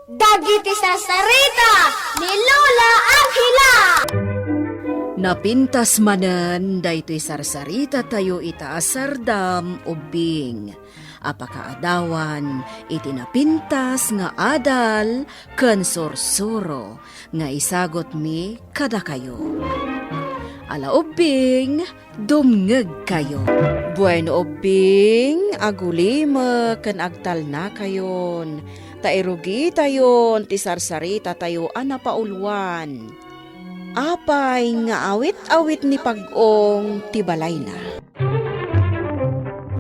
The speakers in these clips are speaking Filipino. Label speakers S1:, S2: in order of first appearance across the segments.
S1: Dagiti sarsarita ni Lola Angela.
S2: Napintas manen daytoy sarsarita tayo itaasardam ubing. Apakaadawan iti napintas nga adal ken sursuro nga isagot mi kada kayo. Ala ubing, dumngeg kayo. Bueno ubing, agulima ken agtal na kayon. Tairugi tayon ti sarsarita tayo anapaulwan. Apay nga awit-awit ni pag-ong ti balay na.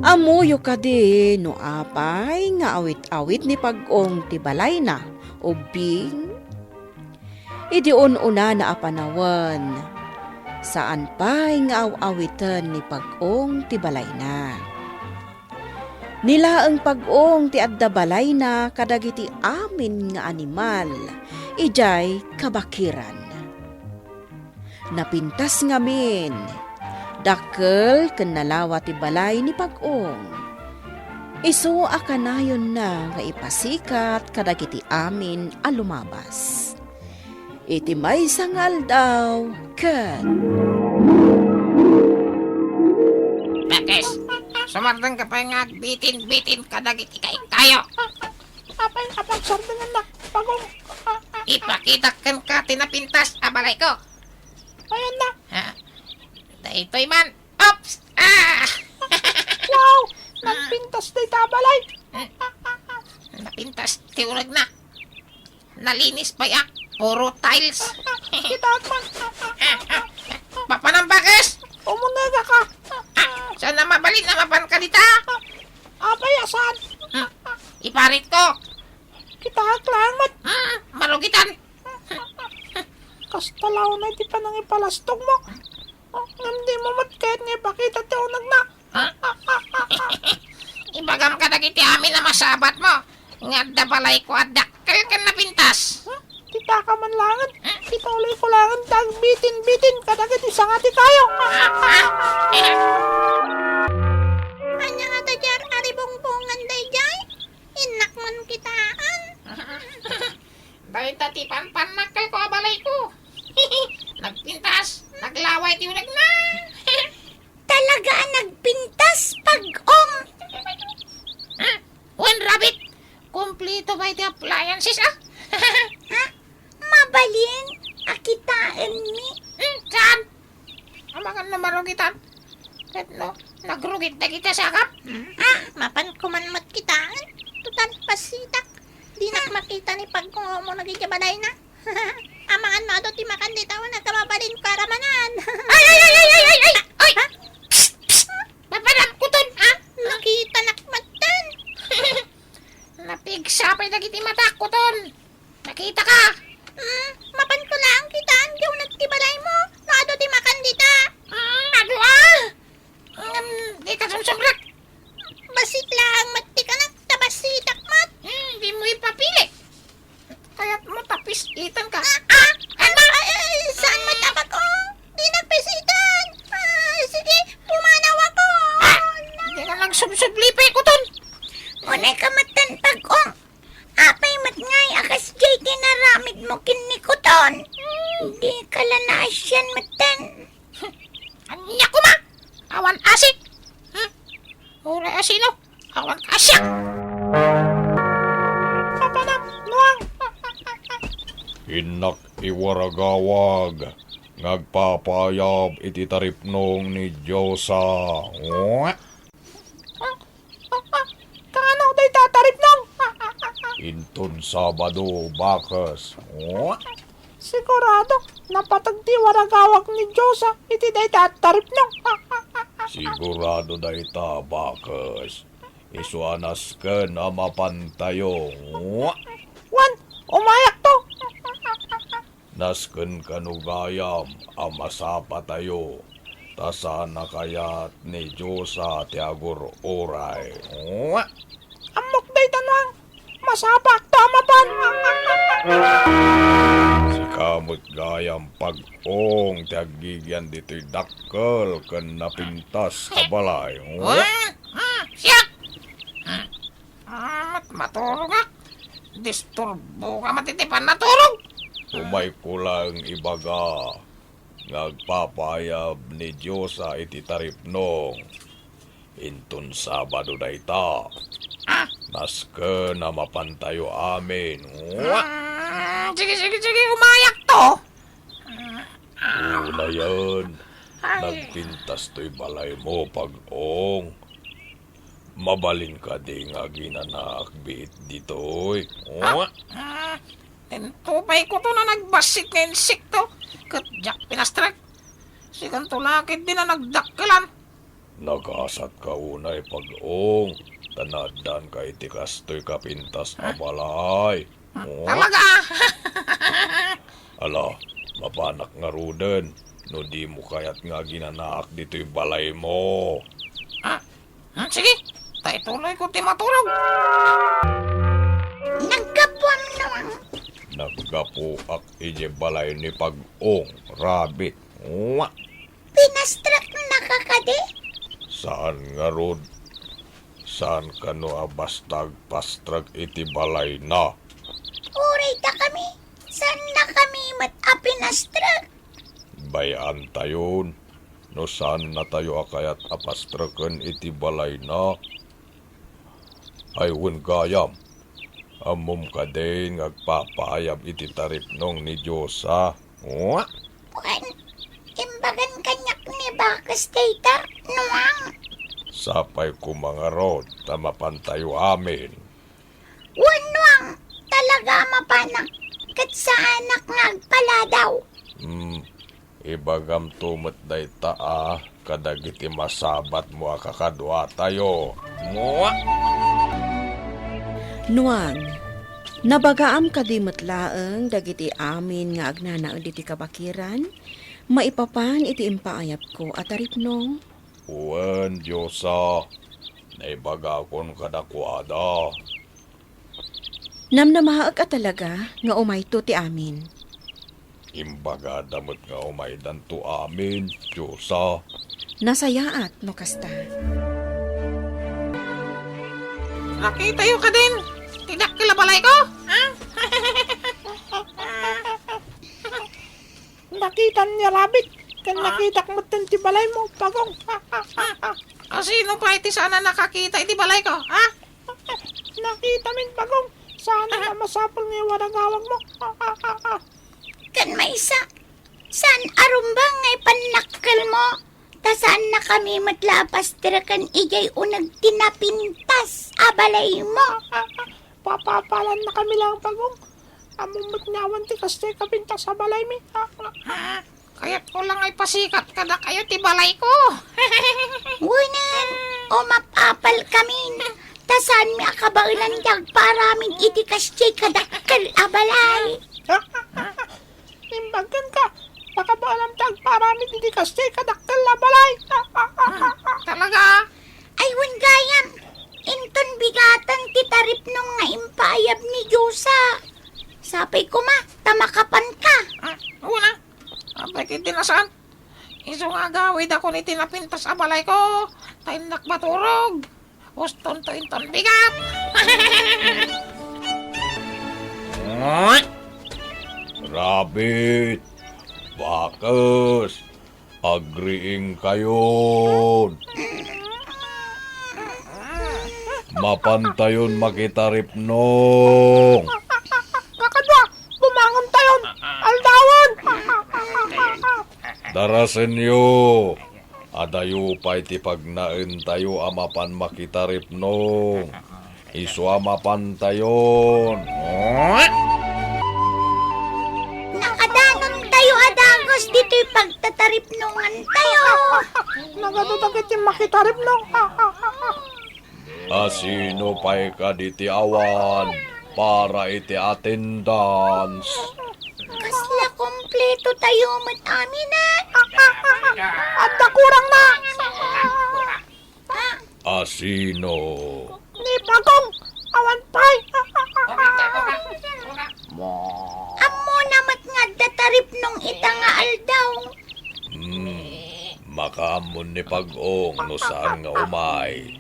S2: Amuyo ka di no apay nga awit-awit ni pag-ong ti balay na. Ubing, idi una na apanawan. Saan pa'y nga awitan ni pag-ong ti balay na. Nila ang pag-ong ti adda balay na kadagiti amin nga animal, ijay kabakiran. Napintas ngamin, dakkel ken nalawa ti balay ni pag-ong. Isu akanayon na nga ipasikat kadagiti amin a lumabas. Iti may sangal daw ken.
S3: Bakes, sumardang ka pa nga bitin-bitin kadagiti kayo.
S4: Apay sardangan na, pagong.
S3: Ipakita kan ka tinapintas abalay ko.
S4: Ayan na.
S3: Ha? Daytoy man. Oops! Ah!
S4: Wow! Nagpintas day tabalay.
S3: Napintas, tiurag na. Nalinis pa ya. Puro tiles.
S4: Kita man.
S3: Papanang bakes!
S4: Umunega ka.
S3: Saan na mabalin na mapan ka dita?
S4: Apay asan.
S3: Iparit ko.
S4: Kita klamat.
S3: Marugitan.
S4: Kastalaw na di pa nang ipalastog mo. Hindi mo matkait nga pakita ti unag na.
S3: Ibagam ka dagiti amin na masabat mo. Nga da balay ko at dakkel kan napintas.
S4: Kita ka man langan. Kita ulit ko langan tag bitin-bitin kadagit isang ati kayo.
S1: Anya nga tadyar aribong-bongan day jay. Inakman kitaan.
S3: Dahil tatipan panakal ko abalay ko. Nagpintas, naglaway ti unag na.
S1: Talaga nagpintas pag-ong.
S3: When rabbit, kumplito ba iti appliances ah?
S1: Mabalin, akitaan mi.
S3: Saan? Amakan na marugitan. No, nagrugit na kita sakap.
S1: Mapan ko man matkitaan. Tutan pasitak. Di nak makita ni pagkong mo nagijabaday na. Amangan mo ti makan di tawa nagkamabalin karamanan.
S3: Ay! Oy! Psst! Papadam kuton, ha?
S1: Nakita nakmatan.
S3: Napigsapay na kiti mata, kuton. Nakita ka?
S1: Mapan ko lang kitaan yung nagtibalay mo. Naado ti makan dita.
S3: Ado ah! Di ka sumsumrak.
S1: Basit lang matikanak tabasitak mat.
S3: Di mo ipapili. Kaya't mo tapis itan ka.
S1: Ano? Saan matabak ko? Di nagpisitan. Sige, pumanaw ako.
S3: Di ka lang sumsublipay, kuton.
S1: Unay ka matan pag-ong. Apay matngay akas jay kinaramid mo kinikuton. Di ka lanasyan matan.
S3: Anya ko ma! Awan asik! Ura asino! Awan asyak!
S4: Papanam, luang.
S5: Inak iwaragawag, ngagpapayab iti taripnong ni Diyosa.
S4: Kano day tatarip nang.
S5: Inton Sabado bakas.
S4: Sigurado, napatagti waragawak ni Diyosa. Iti day tatarip nang.
S5: Sigurado dayta bakas. Isuanas ka na mapantayo.
S4: Wan, umayak to.
S5: Nasken kanugayam amasapa tayo. Tasana kayat ni Diyosa tiagur oray.
S4: Amok day tanwang. Masapak tama pan.
S5: Si kamot gayam pag-ong tiagigyan dito'y dakkel ken napintas kabalay.
S3: Siya! Matulog ka! nagdisturbo ka matitipan na tulog.
S5: Umay ko lang ibaga. Ngagpapayab ni Diyosa iti taripnong. Intun Sabado na ita. Naske na mapantayo amin.
S3: Sige, umayak to.
S5: Una yan. Nagpintas to'y balay mo pag-ong. Mabalin ka di nga ginanakbit dito'y.
S3: Tintupay ko to na nagbasit nga insekto. Katjak pinastrak. Sigan to lakit din na nagdakkelan.
S5: Nagasat ka unay pag-ong. Tanadan ka iti kastoy kapintas a balay.
S3: Talaga?
S5: Ala, mapanak nga ruden. No di mo kayat nga ginanak dito'y balay mo.
S3: Sige, tayo tuloy ko ti matulog.
S1: Nagkapuan naman.
S5: Naggapuak ije balay ni pag-ong. Rabbit.
S1: Pinastrak na kakade.
S5: Saan nga rod? Saan ka no abastag pastrag iti balay na?
S1: Uray ta kami. Saan na kami pinastrak?
S5: Bayan tayon. No saan na tayo akayat apastraken iti balay na? Aywan gayam. Amom ka din ngagpapayab iti taripnong ni Diyosa.
S1: Bukan. Imbagan kanyak ni Bakas data. Nuang.
S5: Sapay ko mga rod, tamapan tayo amin.
S1: Nuang. Talaga mapanak. Kat sa anak ngagpala daw.
S5: Ibagam tumot day taa, kadagiti masabat mo kakadwa tayo.
S2: Nuang, nabagaam kadimatlaeng dagiti amin nga agnanaon diti kabakiran, maipapan iti impaayap ko at taripnong.
S5: Uwan, Diyosa, naibaga akong kadakwada.
S2: Namnamahaag ka talaga nga umayto ti amin.
S5: Imbaga damot nga umaydan to amin, Diyosa.
S2: Nasayaat no kasta.
S3: Nakitayo ka din. Tidak kilabalay ko.
S4: Nakita niya rabbit. Kan nakita mo ti balay mo, pagong.
S3: Sino pa iti sana nakakita iti balay ko?
S4: Nakita min pagong. Sana nga masapol nga waragawag mo.
S1: Kan maisa. Saan arumbang ngay panakkel mo? Ta saan na kami matlapas tirakan ijay unag tinapintas abalay mo?
S4: Papapalan na kami lang pagong. Amumot nyawan ti kastoy kapinta sa balay mi.
S3: Kaya't ko lang ay pasikat kada kayo ti balay ko.
S1: Wunan, o mapapal kami. Ta saan mi akabailan dag paramin iti kastoy kadakkel abalay.
S4: Imbagan ka. Baka ba alam tag paramit hindi kastoy kadaktal na balay.
S3: Talaga?
S1: Ay gayam. Inton bigatan ti tarip nung nga impayab ni Diyosa. Sapay ko ma, tamakapan ka.
S3: Una. Abay kiti nasaan? Iso nga gawid ako ni tinapintas sa balay ko. Tainak baturog. Uston to inton bigat.
S5: Rabbit, Bakas, agriing kayon. Mapantayon makitaripnong.
S4: Kakadwa, bumangon tayon. Aldawan.
S5: Darasen yo. Adayo pa iti pagnaen tayo amapan makitaripnong. Isu amapan tayon.
S1: Nakadanon tayo adagos dito'y pagtatarip nungan tayo.
S4: Nagadudagit yung makitarip no.
S5: Asino pa'y kaditi awan para iti attendance.
S1: Kasla kompleto tayo mat amin na.
S4: At kurang na.
S5: Asino?
S4: Ni Pagong, awan pay.
S1: Amo namat nga datarip nung ita nga aldaw.
S5: Makaamon ni Pag-ong no saan nga umay.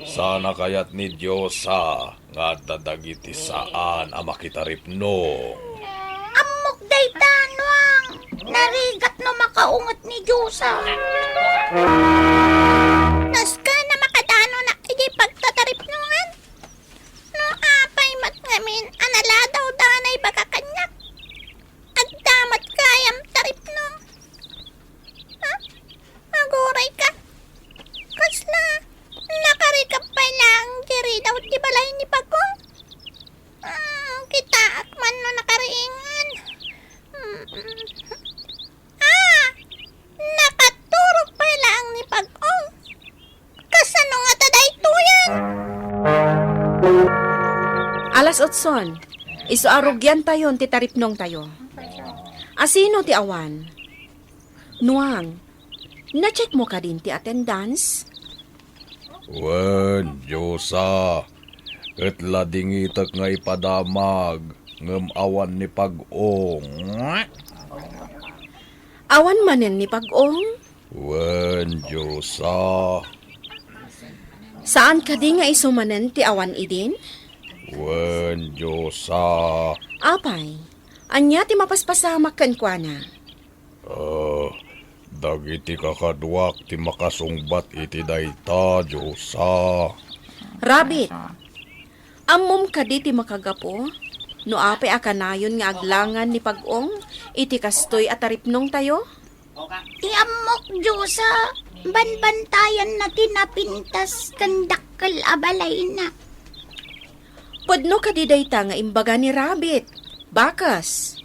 S5: Sana kayat ni Diyosa nga dadagiti saan ang makitaripnong.
S1: Amok day tanwang. Narigat no makaungot ni Diyosa. Nas ka na makadano na iti pagtataripnungan. No apay matngamin analadaw danay baka kanyak. Agdamat kayam taripnong. Ha? Maguray ka. Kasla. Nakarikap pa lang diri daw di balay ni Pagong. Kita akman no nakariingan. Nakaturog pa lang ni Pagong. Kasano nga taday tuyan?
S2: Alas 8. Isu arugyan tayon ti taripnong tayo. Asino ti awan? Nuang, na-check mo ka din ti attendance?
S5: Wen, Diyosa, ket ladingitek nga ipadamag ngem awan ni Pag-ong.
S2: Awan manen ni Pag-ong?
S5: Wen, Diyosa,
S2: Saan ka di nga isumanen ti awan idin?
S5: wen, Diyosa.
S2: Apay, anya ti mapaspasamak kan kwa na.
S5: Dagiti kakadwak ti makasungbat iti dayta, Diyosa.
S2: Rabbit, ammom ka di ti makagapo? No apay akanayon nga aglangan ni Pag-ong, iti kastoy at taripnong tayo?
S1: Ti amok Diyosa. Banbantayan na tinapintas kandakkel abalay na.
S2: Pudno ka di dayta nga imbaga ni Rabbit. Bakas.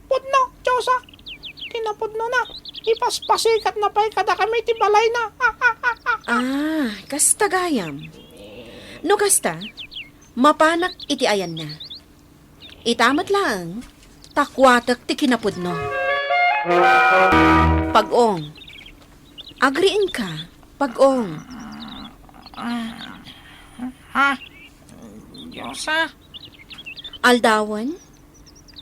S4: Pudno, Diyosa. Tinapudno na. Ipaspasikat na pa'y kada kami ti balay na.
S2: Kasta gayam. No kasta, mapanak iti ayan na. Itamat lang, takwatak ti kinapudno. Pag-ong, agriin ka, Pag-ong.
S3: Ha? Diyosa?
S2: Aldawan,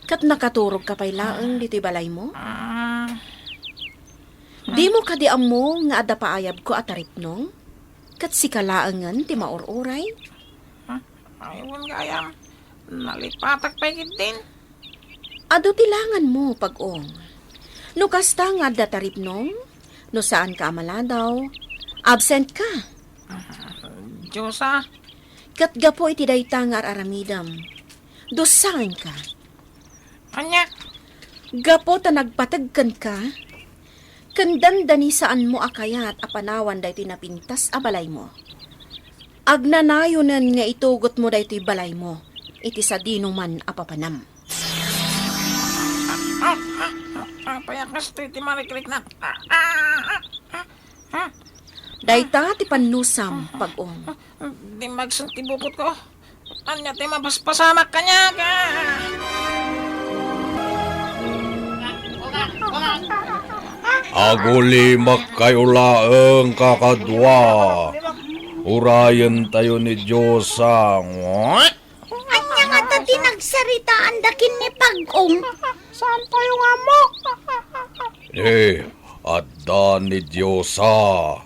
S2: kat nakaturog ka pa'y laeng diti balay mo? Di mo kadiam mo nga adda paayab ko at taripnong? Kat si kalaangan ti maururay?
S3: Aywan gayam. Nalipatak pa din.
S2: Ado tilangan mo, Pag-ong. No kasta nga adda taripnong? No saan ka amaladaw? Absent ka.
S3: Diyosa?
S2: Kat gapo iti dayta nga aramidam. Dosaan ka.
S3: Anya?
S2: Gapo ta nagpatagkan ka. Kandandani saan mo akayat apanawan dayti napintas a balay mo. Agnanayonan nga itugot mo dayti balay mo. Iti sa dinuman apapanam.
S3: Payakas to iti mariklik na.
S2: Dayta ti panusam, Pag-ong.
S3: Di magsunti bukot ko. Anya ti mapaspasamak kanya ka.
S5: Agulimak kayo laeng kakadwa. Urayan tayo ni Diyosa.
S1: Anya nga ta tinagsaritaan dakin ni Pag-ong.
S4: Saan tayo nga mo?
S5: Adda ni Diyosa.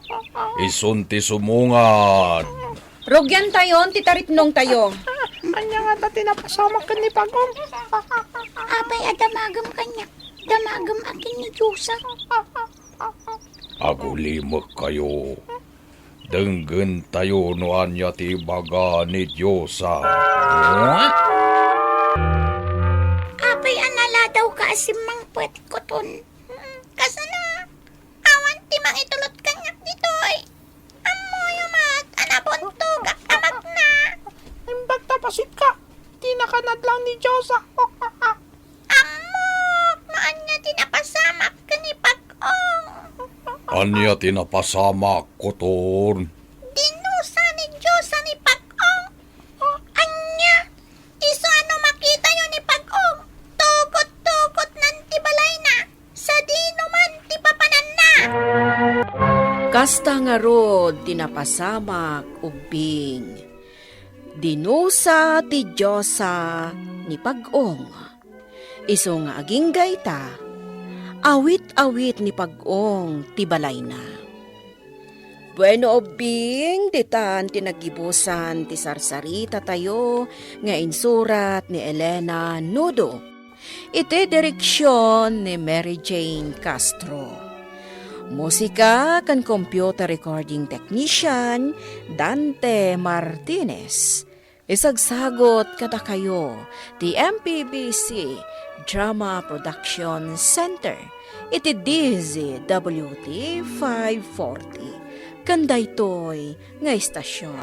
S5: Isunti sumungan.
S2: Rogyan tayon, ti taripnong tayo.
S4: Anya nga ta tinapasamak ka ni Pagong.
S1: Apay adamagam kanya. Damagam akin ni Diyosa.
S5: Agulimak kayo. Denggen tayo no anya ti baga ni Diyosa.
S1: Apay anala daw ka asimang puwet ko ton. Kasana, awan ti mangitulot kanyak ditoy. Amoy amat, anabuntog, amak na.
S4: Imbag tapasit ka. Tinakanad lang ni Diyosa.
S1: Amok, maanya tinapasamak ka ni Pag-ong.
S5: Anya tinapasamak ko ton.
S1: Dinusa ni Diyosa ni Pag-ong. Anya, iso ano makita yun ni Pag-ong. Tugot-tugot nan ti balay na. Sa dinuman ti papanan na.
S2: Kasta nga rod, tinapasamak, ubing. Dinusa ti Diyosa ni Pag-ong. Iso nga aging gayta, awit-awit ni Pag-ong ti balay na. Bueno obing, ditan tinagibusan ti sarsarita tayo nga insurat ni Elena Nudo. Iti direksyon ni Mary Jane Castro. Musika kan computer recording technician Dante Martinez. Isagsagot kada kayo ti MPBC Drama Production Center. Iti DZWT 540. Kandaytoy nga istasyon.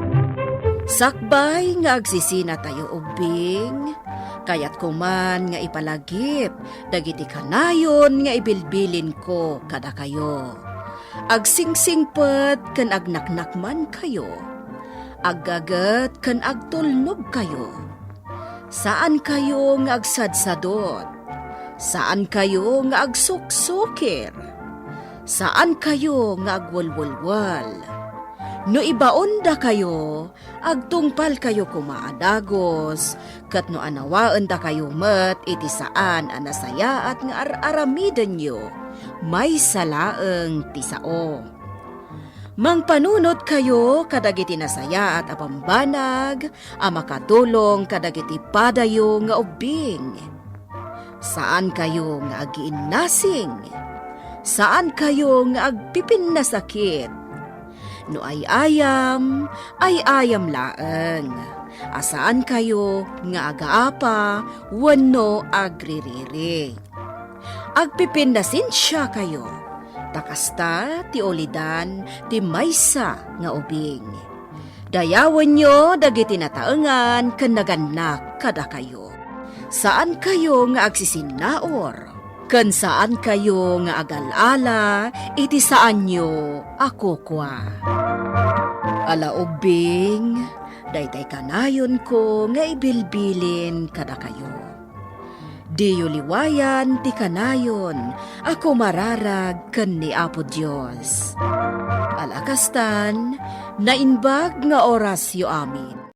S2: Sakbay nga agsisina tayo ubing, kayat kuman nga ipalagip, dagiti kanayon nga ibilbilin ko kada kayo. Agsingsingpet kan agnaknakman kayo, aggagat kan agtulnog kayo. Saan kayo nga agsadsadot? Saan kayo nga agsuksukir? Saan kayo nga agwalwalwal? No ibaon da kayo, agtungpal kayo kumaadagos, kat no anawaan da kayo met iti saan anasaya at nga aramiden nyo, may salaeng tisao. Mangpanunot kayo kadagiti nasaya at apambanag, makatulong kadagiti padayo nga ubing. Saan kayo nga agiinnasing? Saan kayo nga agpipin na sakit? No ay ayam laeng. Asaan kayo nga agaapa, wano agririri. Agpipin na sinsya kayo. Takasta ti olidan ti maysa nga ubing. Dayawan nyo dagiti nataengan ken naganak kada kayo. Saan kayo nga agsisinaor? Ken saan kayo nga agalala, iti saan nyo ako kwa. Ala ubing, daytay kanayon ko nga ibilbilin kada kayo. Diyo liwayan ti kanayon, ako mararag ken ni Apo Dios. Alakastan, nainbag nga oras yo amin.